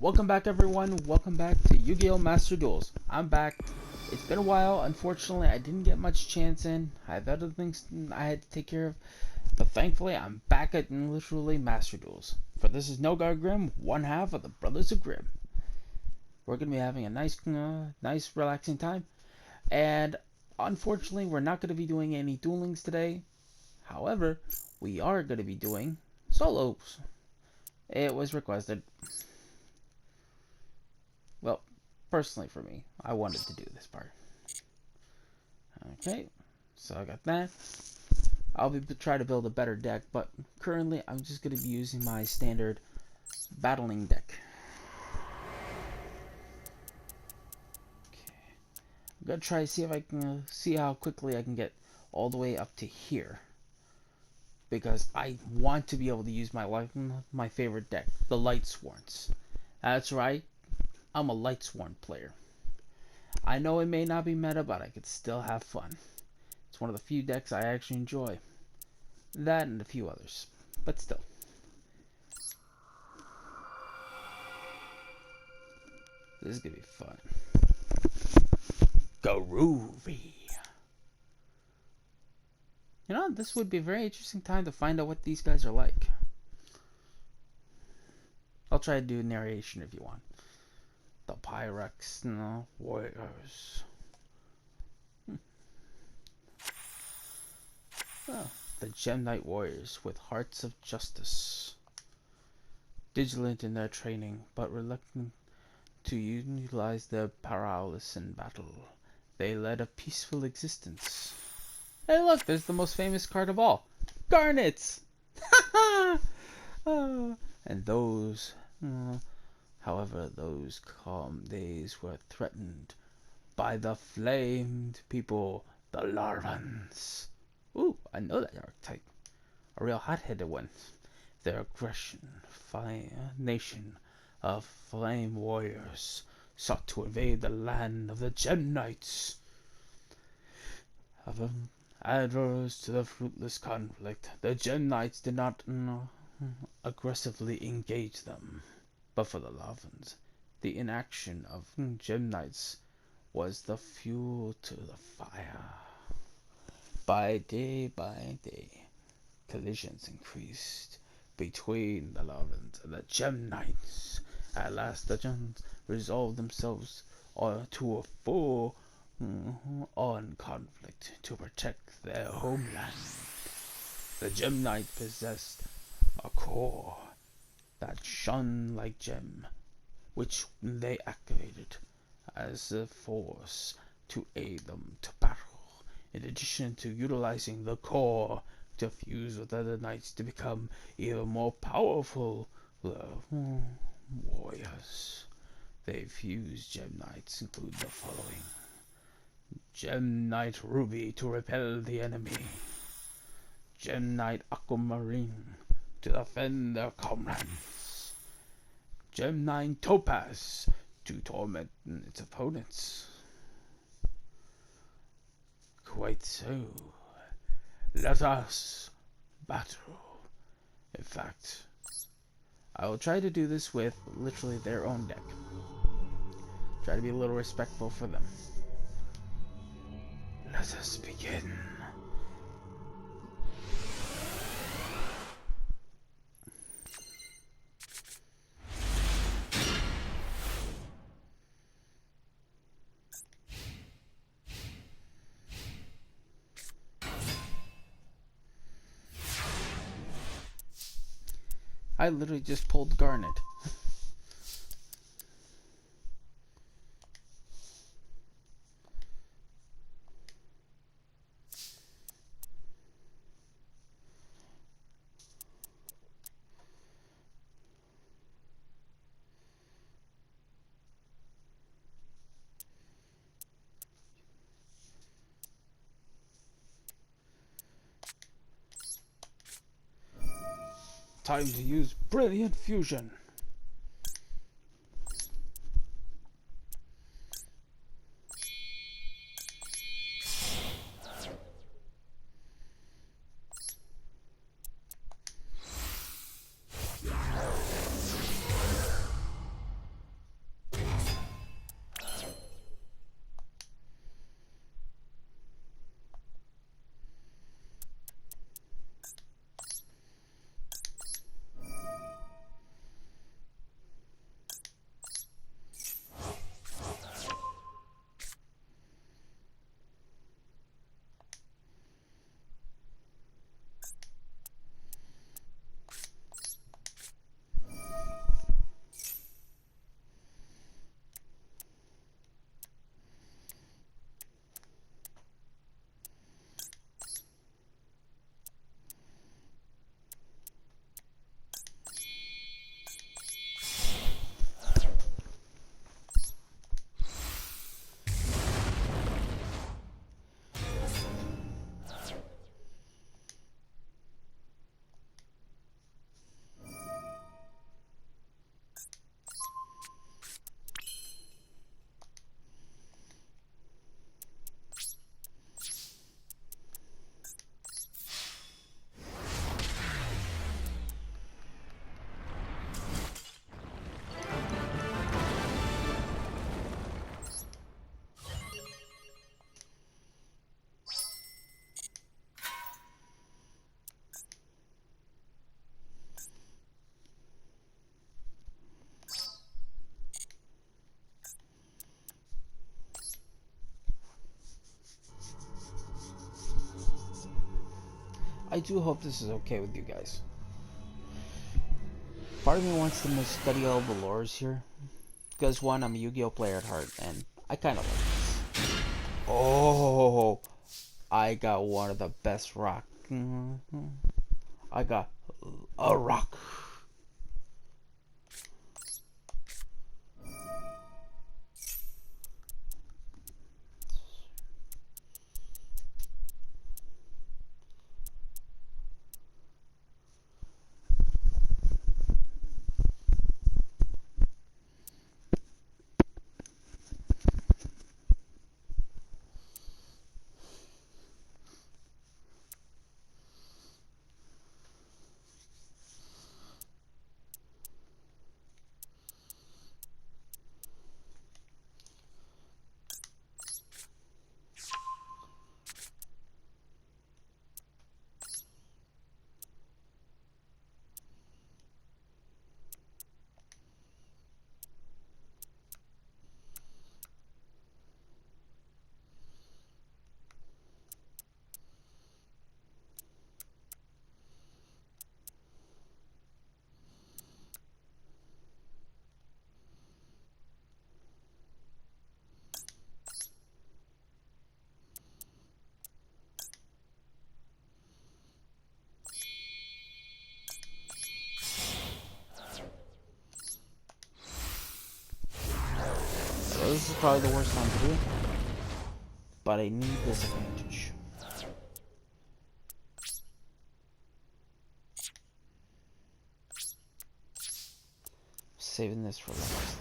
Welcome back, everyone. Welcome back to Yu-Gi-Oh! Master Duels. I'm back. It's been a while. Unfortunately, I didn't get much chance in. I had other things I had to take care of. But thankfully, I'm back at literally Master Duels. For this is Nogard Grimm, one half of the Brothers of Grimm. We're going to be having a nice relaxing time. And unfortunately, we're not going to be doing any duelings today. However, we are going to be doing solos. It was requested. Well, personally for me, I wanted to do this part. Okay, so I got that. I'll be try to build a better deck, but currently I'm just going to be using my standard battling deck. Okay, I'm going to try to see if I can see how quickly I can get all the way up to here, because I want to be able to use my favorite deck, the Lightsworns. That's right, I'm a Lightsworn player. I know it may not be meta, but I could still have fun. It's one of the few decks I actually enjoy. That and a few others, but still. This is gonna be fun. Groovy. You know, this would be a very interesting time to find out what these guys are like. I'll try to do narration if you want. The Pyrex, warriors. Oh, the Gem Knight warriors with hearts of justice. Vigilant in their training, but reluctant to utilize their prowess in battle. They led a peaceful existence. Hey look, there's the most famous card of all. Garnets! And those... however, those calm days were threatened by the flamed people, the Larvans. Ooh, I know that archetype. A real hot-headed one. Their aggression, nation of flame warriors sought to invade the land of the Gem Knights. Adverse to the fruitless conflict, the Gem Knights did not aggressively engage them. But for the Larvans, the inaction of Gem Knights was the fuel to the fire. By day, collisions increased between the Larvans and the Gem Knights. At last, the Gems resolved themselves to a full-on conflict to protect their homeland. The Gem Knight possessed a core that shone like gem, which they activated as a force to aid them to battle. In addition to utilizing the core to fuse with other knights to become even more powerful warriors. They fused Gem Knights include the following. Gem Knight Ruby to repel the enemy. Gem Knight Aquamarine to defend their comrades. Gem Knight Topaz to torment its opponents. Quite so. Let us battle. In fact, I will try to do this with literally their own deck. Try to be a little respectful for them. Let us begin. I literally just pulled Garnet. Time to use Brilliant Fusion. I do hope this is okay with you guys. Part of me wants to study all the lores here. Because one, I'm a Yu-Gi-Oh player at heart, and I kind of like this. Oh, I got one of the best rock. I got a rock. So this is probably the worst time to do it. But I need this advantage. Saving this for last.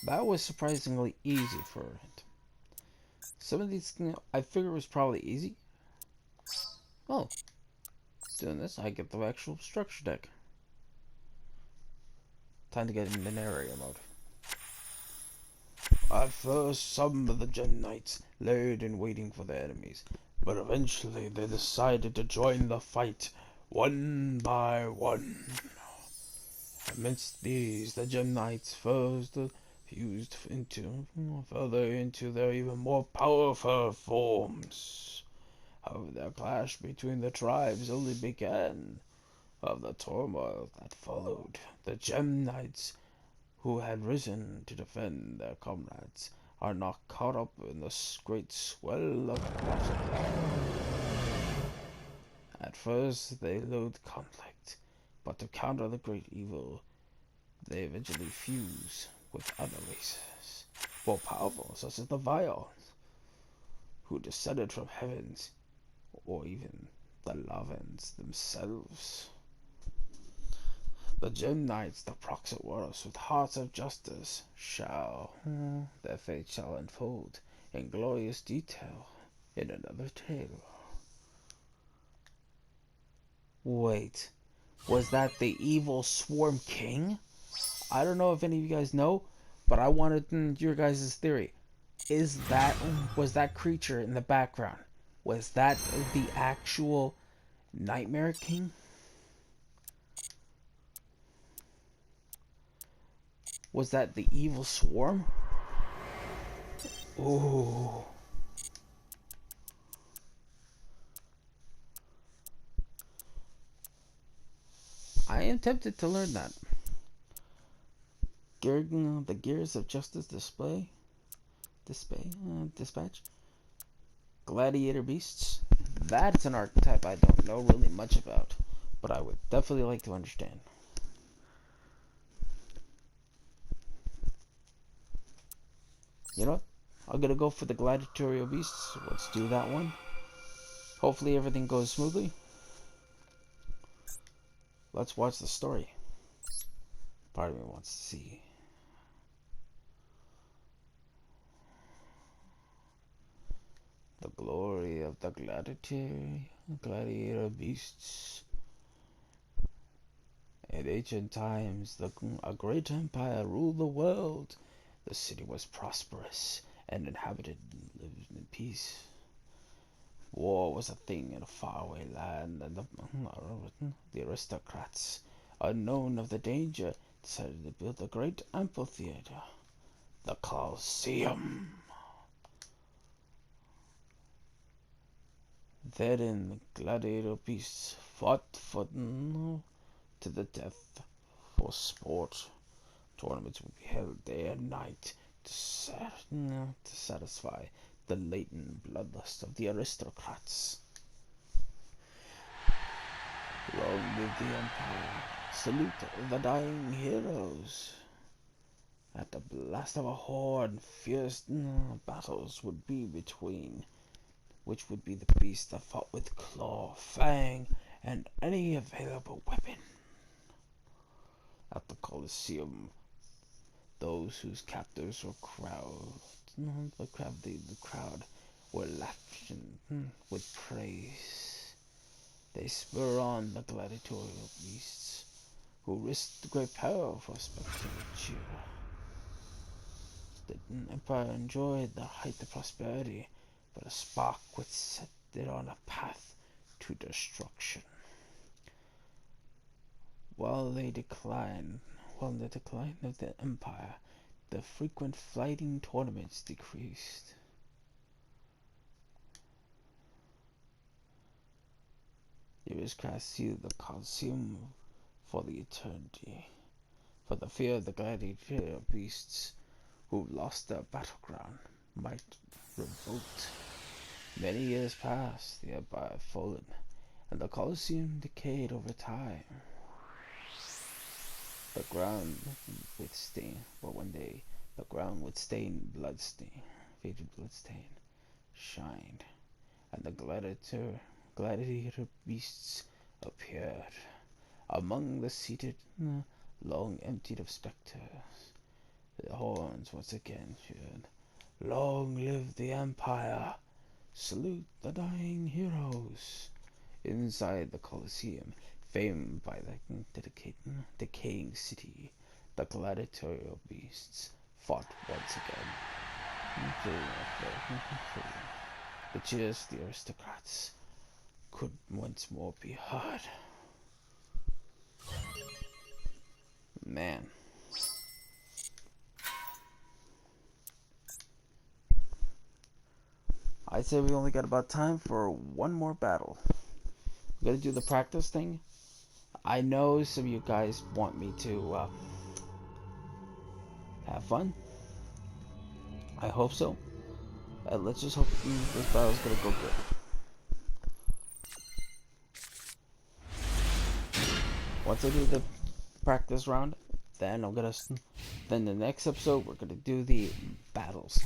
That was surprisingly easy for it. Some of these, I figure was probably easy. Oh, doing this, I get the actual structure deck. Time to get into narrator mode. At first, some of the Gem Knights laid in waiting for their enemies, but eventually they decided to join the fight, one by one. Amidst these, the Gem Knights first fused further into their even more powerful forms. However, their clash between the tribes only began. Of the turmoil that followed, the Gem Knights, who had risen to defend their comrades, are not caught up in the great swell of battle. At first, they loathed conflict, but to counter the great evil, they eventually fuse with other races, more powerful, such as the Vials, who descended from heavens, or even the Lavans themselves. The Gem Knights, the proximate warriors with hearts of justice, their fate shall unfold in glorious detail in another tale. Wait, was that the evil Swarm King? I don't know if any of you guys know, but I wanted your guys' theory. Was that creature in the background? Was that the actual Nightmare King? Was that the evil swarm? Ooh. I am tempted to learn that. The Gears of Justice Dispatch. Gladiator Beasts. That's an archetype I don't know really much about, but I would definitely like to understand. You know what? I'm gonna go for the Gladiatorial Beasts. Let's do that one. Hopefully everything goes smoothly. Let's watch the story. Part of me wants to see. The glory of the gladiator beasts. In ancient times, a great empire ruled the world. The city was prosperous and inhabited lived in peace. War was a thing in a faraway land, and the aristocrats, unknown of the danger, decided to build a great amphitheater, the Colosseum. Therein, the gladiator beasts fought to the death for sport. Tournaments would be held day and night to satisfy the latent bloodlust of the aristocrats. Long live the Empire! Salute the dying heroes! At the blast of a horn, fierce battles would be between which would be the beast that fought with claw, fang, and any available weapon. At the Colosseum, those whose captors were the crowd were laughing with praise. They spur on the gladiatorial beasts, who risked great peril for spectator cheer. The Empire enjoyed the height of prosperity, but a spark would set it on a path to destruction. While the decline of the Empire, the frequent fighting tournaments decreased. The aristocrats sealed the Colosseum for the eternity, for the fear of the gladiator beasts who lost their battleground might revolt. Many years passed, the Empire had fallen, and the Colosseum decayed over time. The ground would stain, but one day the ground would faded bloodstain, shined, and the gladiator beasts appeared among the seated, long emptied of spectators. The horns once again should. Long live the Empire! Salute the dying heroes! Inside the Colosseum, famed by the decaying city, the gladiatorial beasts fought once again. The cheers of the aristocrats could once more be heard. Man. I'd say we only got about time for one more battle. We're gonna do the practice thing. I know some of you guys want me to have fun. I hope so. Let's just hope this battle's gonna go good. Once I do the practice round, then then the next episode we're gonna do the battles.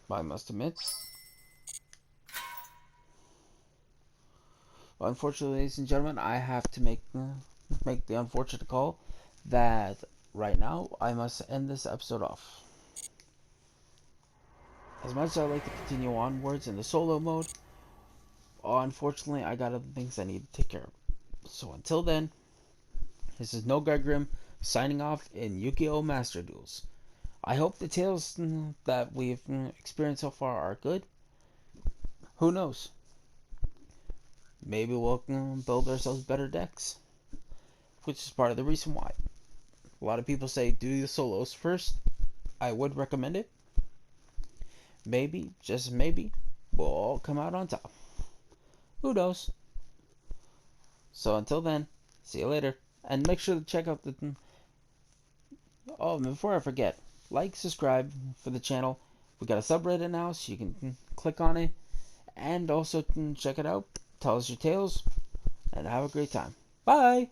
I must admit. Unfortunately, ladies and gentlemen, I have to make the unfortunate call that right now I must end this episode off. As much as I like to continue onwards in the solo mode, unfortunately I got other things I need to take care of. So until then, this is Nogard Grimm signing off in Yu-Gi-Oh! Master Duels. I hope the tales that we've experienced so far are good. Who knows? Maybe we'll build ourselves better decks, which is part of the reason why. A lot of people say do the solos first. I would recommend it. Maybe, just maybe, we'll all come out on top. Who knows? So until then, see you later. And make sure to check out the... Oh, before I forget, like, subscribe for the channel. We got a subreddit now, so you can click on it. And also check it out. Tell us your tales. And have a great time. Bye!